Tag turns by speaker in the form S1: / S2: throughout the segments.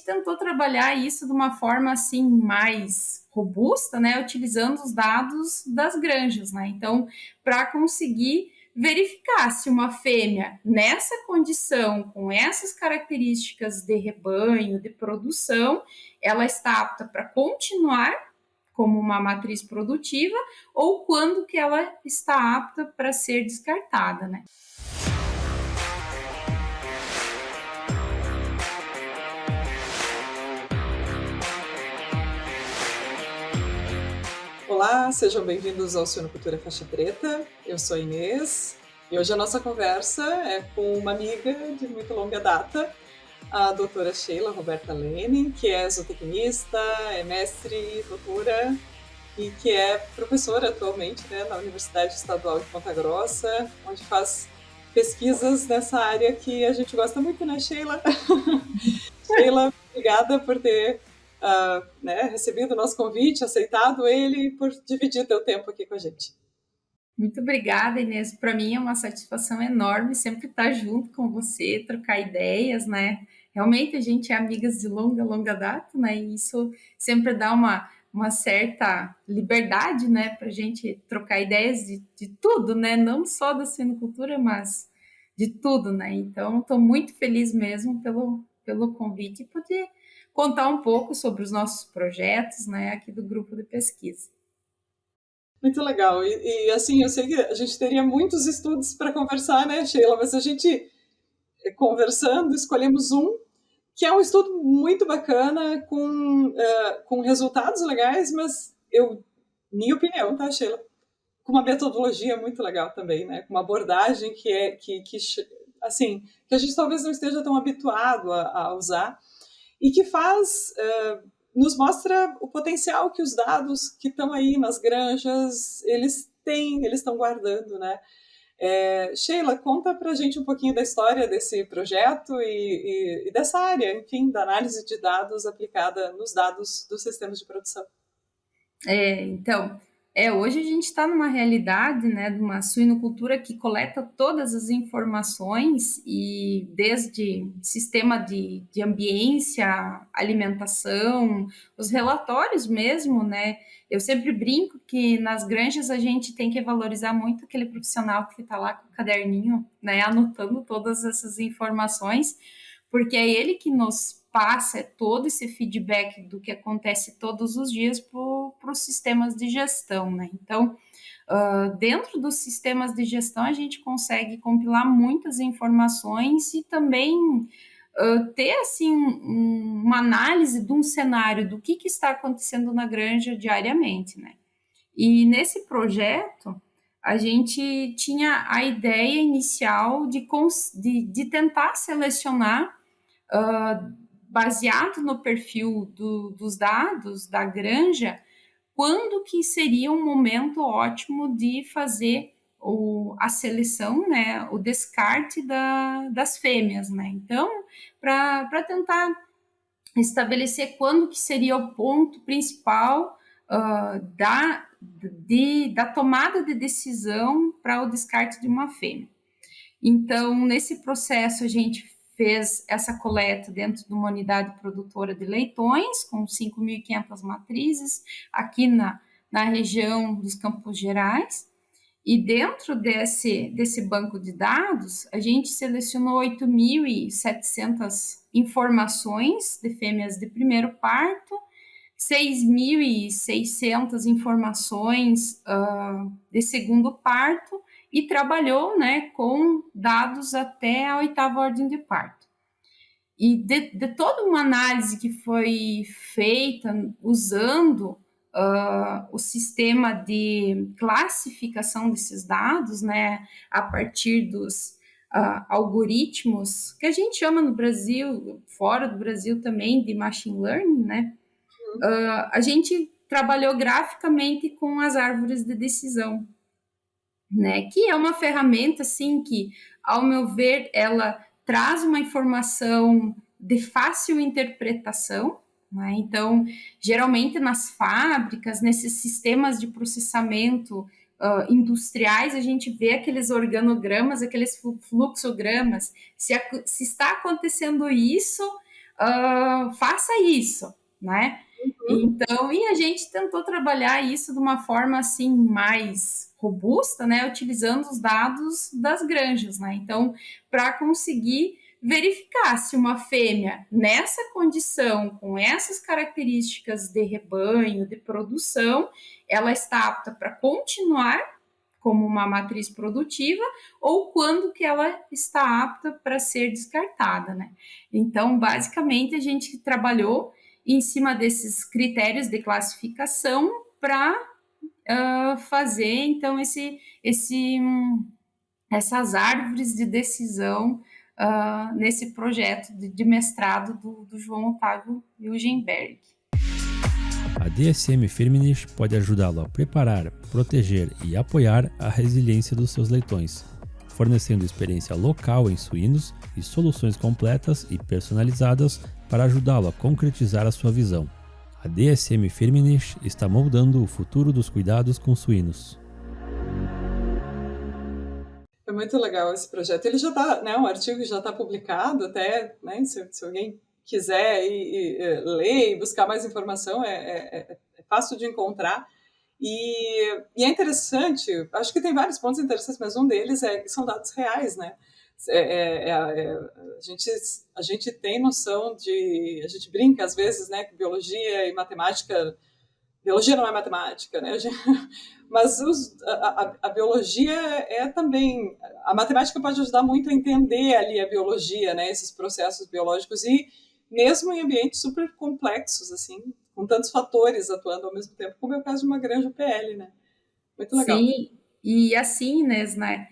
S1: gente tentou trabalhar isso de uma forma assim mais robusta, né, utilizando os dados das granjas, né? Então, para conseguir verificar se uma fêmea nessa condição, com essas características de rebanho, de produção, ela está apta para continuar como uma matriz produtiva ou quando que ela está apta para ser descartada, né?
S2: Olá, sejam bem-vindos ao Suinocultura Faixa Preta. Eu sou a Inês e hoje a nossa conversa é com uma amiga de muito longa data, a doutora Sheila Roberta Lenin, que é zootecnista, é mestre, doutora e que é professora atualmente, né, na Universidade Estadual de Ponta Grossa, onde faz pesquisas nessa área que a gente gosta muito, né, Sheila? Sheila, obrigada por ter recebido o nosso convite, aceitado ele e por dividir teu tempo aqui com a gente.
S1: Muito obrigada, Inês. Para mim é uma satisfação enorme sempre estar junto com você, trocar ideias, né? Realmente a gente é amigas de longa, longa data, né? E isso sempre dá uma certa liberdade, né? Para a gente trocar ideias de tudo, né? Não só da suinocultura, mas de tudo, né? Então, estou muito feliz mesmo pelo convite e poder contar um pouco sobre os nossos projetos, né? Aqui do grupo de pesquisa.
S2: Muito legal. Assim, eu sei que a gente teria muitos estudos para conversar, né, Sheila? Mas a gente, conversando, escolhemos um que é um estudo muito bacana, com resultados legais, mas minha opinião, tá, Sheila? Com uma metodologia muito legal também, né? Com uma abordagem assim, que a gente talvez não esteja tão habituado a usar e que nos mostra o potencial que os dados que estão aí nas granjas, eles têm, eles estão guardando, né? Sheila, conta pra gente um pouquinho da história desse projeto e dessa área, enfim, da análise de dados aplicada nos dados dos sistemas de produção.
S1: Então, hoje a gente está numa realidade, né, de uma suinocultura que coleta todas as informações e desde sistema de ambiência, alimentação, os relatórios mesmo, né? Eu sempre brinco que nas granjas a gente tem que valorizar muito aquele profissional que está lá com o caderninho, né, anotando todas essas informações, porque é ele que nos passa todo esse feedback do que acontece todos os dias para os sistemas de gestão, né? Então, dentro dos sistemas de gestão, a gente consegue compilar muitas informações e também ter, assim, uma análise de um cenário do que está acontecendo na granja diariamente, né? E nesse projeto, a gente tinha a ideia inicial de tentar selecionar baseado no perfil dos dados da granja, quando que seria um momento ótimo de fazer a seleção, né, o descarte das fêmeas, né? Então, para tentar estabelecer quando que seria o ponto principal da tomada de decisão para o descarte de uma fêmea. Então, nesse processo, a gente fez essa coleta dentro de uma unidade produtora de leitões, com 5.500 matrizes, aqui na região dos Campos Gerais. E dentro desse banco de dados, a gente selecionou 8.700 informações de fêmeas de primeiro parto, 6.600 informações de segundo parto, e trabalhou, né, com dados até a 8ª ordem de parto. E de toda uma análise que foi feita usando o sistema de classificação desses dados, né, a partir dos algoritmos, que a gente chama no Brasil, fora do Brasil também, de machine learning, né, a gente trabalhou graficamente com as árvores de decisão, né, que é uma ferramenta, assim, que, ao meu ver, ela traz uma informação de fácil interpretação, né? Então, geralmente nas fábricas, nesses sistemas de processamento industriais, a gente vê aqueles organogramas, aqueles fluxogramas, se está acontecendo isso, faça isso, né?
S2: Uhum.
S1: Então, e a gente tentou trabalhar isso de uma forma assim mais robusta, né, utilizando os dados das granjas, né? Então, para conseguir verificar se uma fêmea nessa condição, com essas características de rebanho, de produção, ela está apta para continuar como uma matriz produtiva ou quando que ela está apta para ser descartada, né? Então, basicamente, a gente trabalhou em cima desses critérios de classificação para fazer, então, essas árvores de decisão nesse projeto de mestrado do João Otávio Eugenberg.
S3: A DSM Firmenich pode ajudá-lo a preparar, proteger e apoiar a resiliência dos seus leitões, fornecendo experiência local em suínos e soluções completas e personalizadas para ajudá-lo a concretizar a sua visão. A DSM Firmenich está moldando o futuro dos cuidados com suínos.
S2: É muito legal esse projeto. Ele já está, né, um artigo já está publicado até, né, se alguém quiser ler e buscar mais informação, é fácil de encontrar. E é interessante, acho que tem vários pontos interessantes, mas um deles é que são dados reais, né? A gente tem noção a gente brinca às vezes, né, que biologia e matemática, biologia não é matemática, né? Mas a biologia é também, a matemática pode ajudar muito a entender ali a biologia, né, esses processos biológicos e mesmo em ambientes super complexos, assim, com tantos fatores atuando ao mesmo tempo, como é o caso de uma granja PL, né? Muito legal.
S1: Sim, e assim, Inês, né?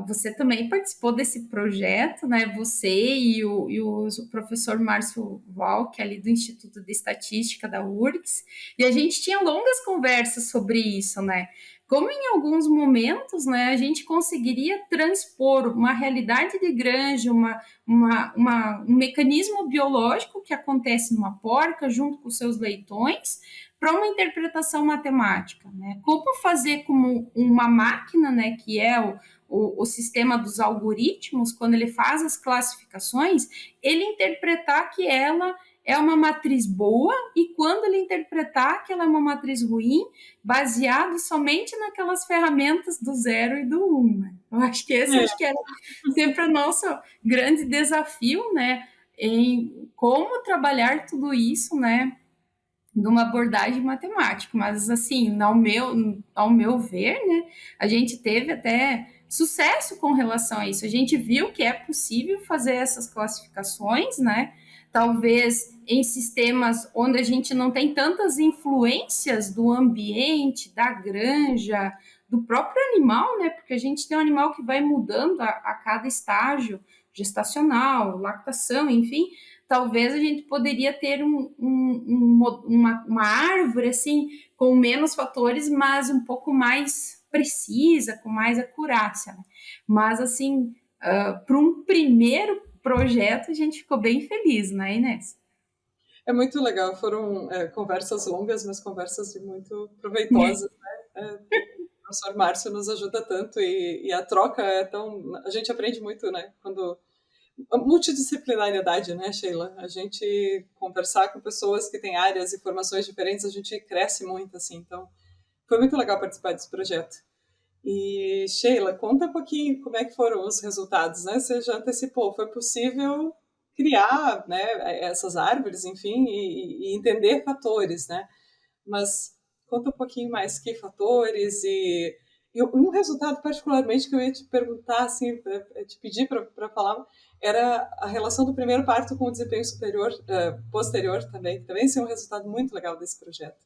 S1: Você também participou desse projeto, né? Você e o professor Márcio Walck, ali do Instituto de Estatística da URGS, e a gente tinha longas conversas sobre isso, né? Como em alguns momentos, né, a gente conseguiria transpor uma realidade de granja, um mecanismo biológico que acontece numa porca junto com seus leitões, para uma interpretação matemática, né? Como fazer como uma máquina, né, que é o sistema dos algoritmos, quando ele faz as classificações, ele interpretar que ela é uma matriz boa e quando ele interpretar que ela é uma matriz ruim, baseado somente naquelas ferramentas do 0 e do 1. Né? Eu acho que esse acho que era sempre o nosso grande desafio, né, em como trabalhar tudo isso, né, numa abordagem matemática, mas assim, ao meu ver, né, a gente teve até sucesso com relação a isso. A gente viu que é possível fazer essas classificações, né? Talvez em sistemas onde a gente não tem tantas influências do ambiente, da granja, do próprio animal, né? Porque a gente tem um animal que vai mudando a cada estágio gestacional, lactação, enfim, talvez a gente poderia ter uma árvore assim com menos fatores, mas um pouco mais precisa, com mais acurácia. Né? Mas assim, para um primeiro projeto, a gente ficou bem feliz, né, Inês?
S2: É muito legal, foram conversas longas, mas conversas muito proveitosas, né? O professor Márcio nos ajuda tanto e a troca é tão... A gente aprende muito, né? Quando a multidisciplinariedade, né, Sheila? A gente conversar com pessoas que têm áreas e formações diferentes, a gente cresce muito, assim. Então, foi muito legal participar desse projeto. E, Sheila, conta um pouquinho como é que foram os resultados, né? Você já antecipou, foi possível criar, né, essas árvores, enfim, e entender fatores, né? Mas conta um pouquinho mais que fatores e um resultado particularmente que eu ia te perguntar, assim, te pedir para falar, era a relação do primeiro parto com o desempenho superior, posterior também, que também é um resultado muito legal desse projeto.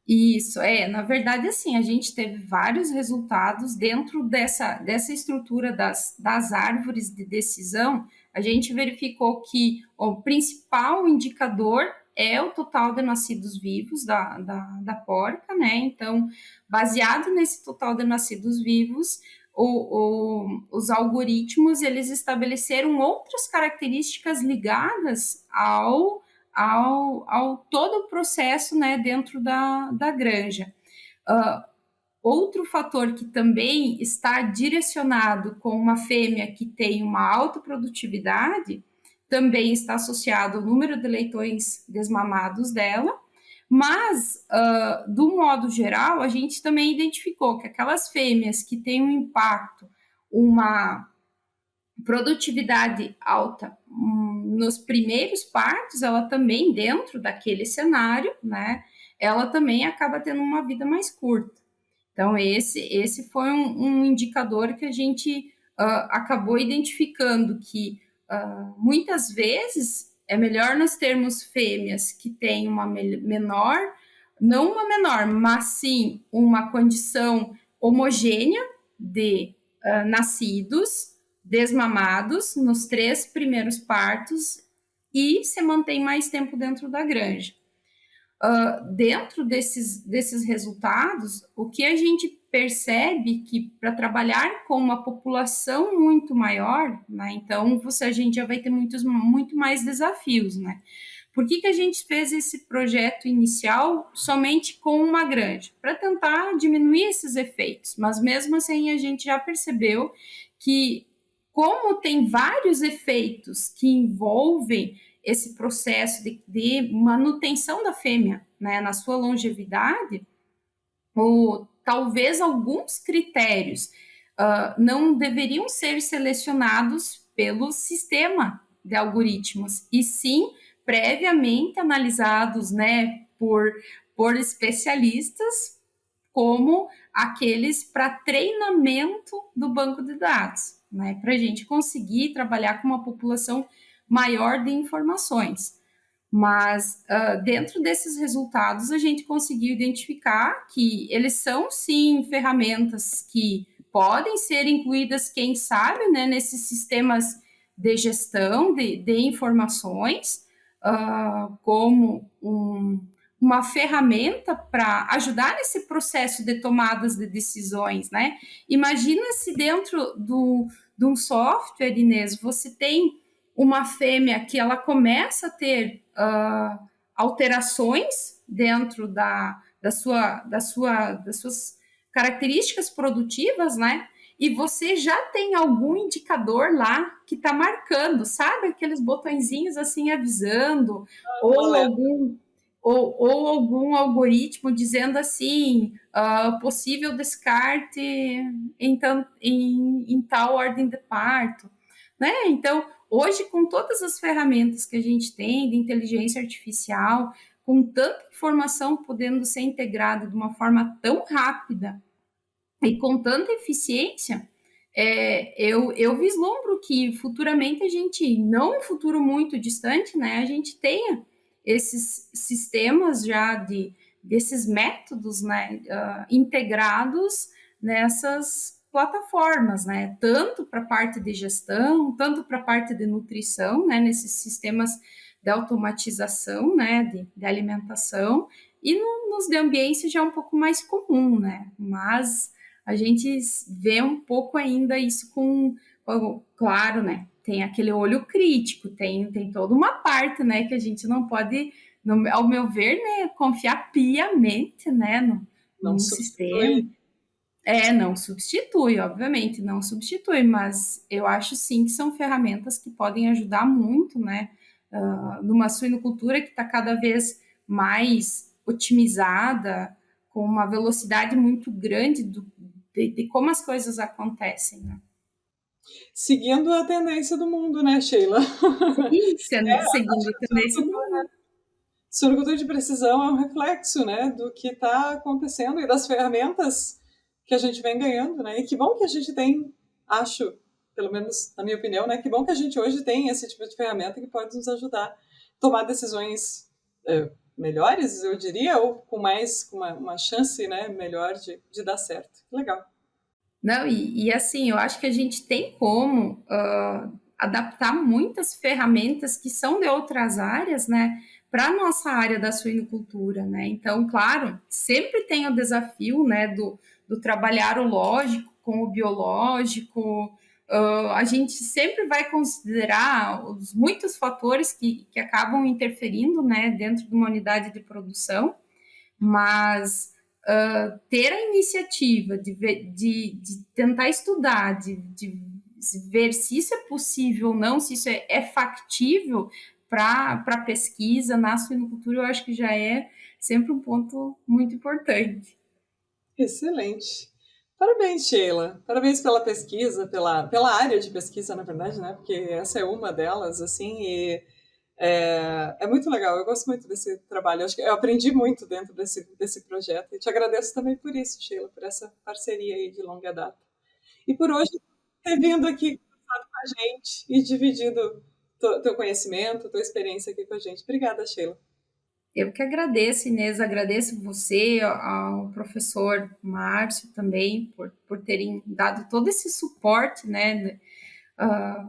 S1: Isso, na verdade, assim, a gente teve vários resultados dentro dessa estrutura das árvores de decisão. A gente verificou que o principal indicador é o total de nascidos vivos da porca, né? Então, baseado nesse total de nascidos vivos, os algoritmos, eles estabeleceram outras características ligadas ao todo o processo, né, dentro da granja. Outro fator que também está direcionado com uma fêmea que tem uma alta produtividade também está associado ao número de leitões desmamados dela, mas, do modo geral, a gente também identificou que aquelas fêmeas que têm um impacto, uma produtividade alta nos primeiros partos, ela também, dentro daquele cenário, né, ela também acaba tendo uma vida mais curta. Então, esse foi um indicador que a gente acabou identificando que muitas vezes é melhor nós termos fêmeas que têm uma menor, não uma menor, mas sim uma condição homogênea de nascidos, desmamados nos 3 primeiros partos e se mantém mais tempo dentro da granja. Dentro desses resultados, o que a gente percebe que para trabalhar com uma população muito maior, né, então a gente já vai ter muito mais desafios, né? Por que a gente fez esse projeto inicial somente com uma granja? Para tentar diminuir esses efeitos, mas mesmo assim a gente já percebeu que, como tem vários efeitos que envolvem esse processo de manutenção da fêmea, né, na sua longevidade, ou talvez alguns critérios não deveriam ser selecionados pelo sistema de algoritmos, e sim previamente analisados, né, por especialistas, como aqueles para treinamento do banco de dados, né, para a gente conseguir trabalhar com uma população maior de informações. Mas dentro desses resultados a gente conseguiu identificar que eles são sim ferramentas que podem ser incluídas, quem sabe, né, nesses sistemas de gestão de informações, como uma ferramenta para ajudar nesse processo de tomadas de decisões, né? Imagina se dentro de um software, Inês, você tem uma fêmea que ela começa a ter alterações dentro das suas características produtivas, né? E você já tem algum indicador lá que está marcando, sabe? Aqueles botõezinhos assim avisando, ou algum algoritmo dizendo assim, possível descarte em tal ordem de parto, né? Então, hoje, com todas as ferramentas que a gente tem de inteligência artificial, com tanta informação podendo ser integrada de uma forma tão rápida e com tanta eficiência, eu vislumbro que futuramente a gente, não um futuro muito distante, né, a gente tenha esses sistemas já desses métodos, né, integrados nessas plataformas, né, tanto para a parte de gestão, tanto para a parte de nutrição, né, nesses sistemas de automatização, né, de alimentação, e nos de ambiência já é um pouco mais comum, né, mas a gente vê um pouco ainda isso claro, né, tem aquele olho crítico, tem toda uma parte, né, que a gente não pode, ao meu ver, né, confiar piamente, né, no sistema. Não substitui, obviamente, não substitui, mas eu acho sim que são ferramentas que podem ajudar muito, né, numa suinocultura que está cada vez mais otimizada, com uma velocidade muito grande de como as coisas acontecem, né?
S2: Seguindo a tendência do mundo, né, Sheila?
S1: Sim, seguindo a tendência do mundo.
S2: Suinocultura de precisão é um reflexo, né, do que está acontecendo e das ferramentas que a gente vem ganhando, né? E que bom que a gente tem, acho, pelo menos na minha opinião, né, que bom que a gente hoje tem esse tipo de ferramenta que pode nos ajudar a tomar decisões melhores, eu diria, ou com uma chance, né, melhor de dar certo. Legal.
S1: Não, e assim, eu acho que a gente tem como adaptar muitas ferramentas que são de outras áreas, né, para a nossa área da suinocultura, né? Então, claro, sempre tem o desafio, né, do trabalhar o lógico com o biológico. A gente sempre vai considerar os muitos fatores que acabam interferindo, né, dentro de uma unidade de produção, mas ter a iniciativa de tentar estudar, de ver se isso é possível ou não, se isso é factível para pesquisa na suinocultura, eu acho que já é sempre um ponto muito importante.
S2: Excelente. Parabéns, Sheila. Parabéns pela pesquisa, pela área de pesquisa, na verdade, né? Porque essa é uma delas, assim, e é muito legal. Eu gosto muito desse trabalho. Acho que eu aprendi muito dentro desse projeto. E te agradeço também por isso, Sheila, por essa parceria aí de longa data. E por hoje ter vindo aqui conversado com a gente e dividido teu conhecimento, tua experiência aqui com a gente. Obrigada, Sheila.
S1: Eu que agradeço, Inês, agradeço você, ao professor Márcio também, por terem dado todo esse suporte, né,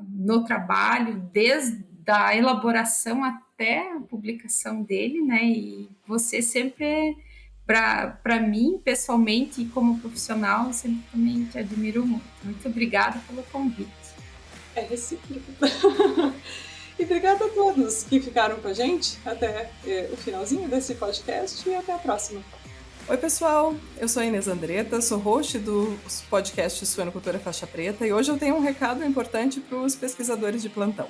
S1: no trabalho, desde a elaboração até a publicação dele, né, e você sempre, para mim, pessoalmente e como profissional, sempre também te admiro muito. Muito obrigada pelo convite.
S2: É recíproco. E obrigada a todos que ficaram com a gente até o finalzinho desse podcast e até a próxima.
S4: Oi, pessoal! Eu sou a Inês Andretta, sou host do podcast Suinocultura Faixa Preta e hoje eu tenho um recado importante para os pesquisadores de plantão.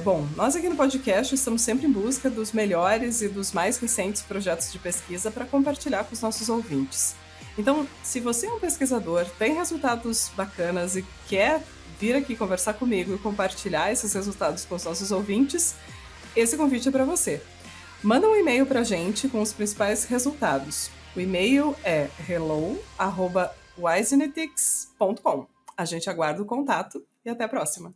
S4: Bom, nós aqui no podcast estamos sempre em busca dos melhores e dos mais recentes projetos de pesquisa para compartilhar com os nossos ouvintes. Então, se você é um pesquisador, tem resultados bacanas e quer vir aqui conversar comigo e compartilhar esses resultados com os nossos ouvintes, esse convite é para você. Manda um e-mail para a gente com os principais resultados. O e-mail é hello@wisenetics.com. A gente aguarda o contato e até a próxima!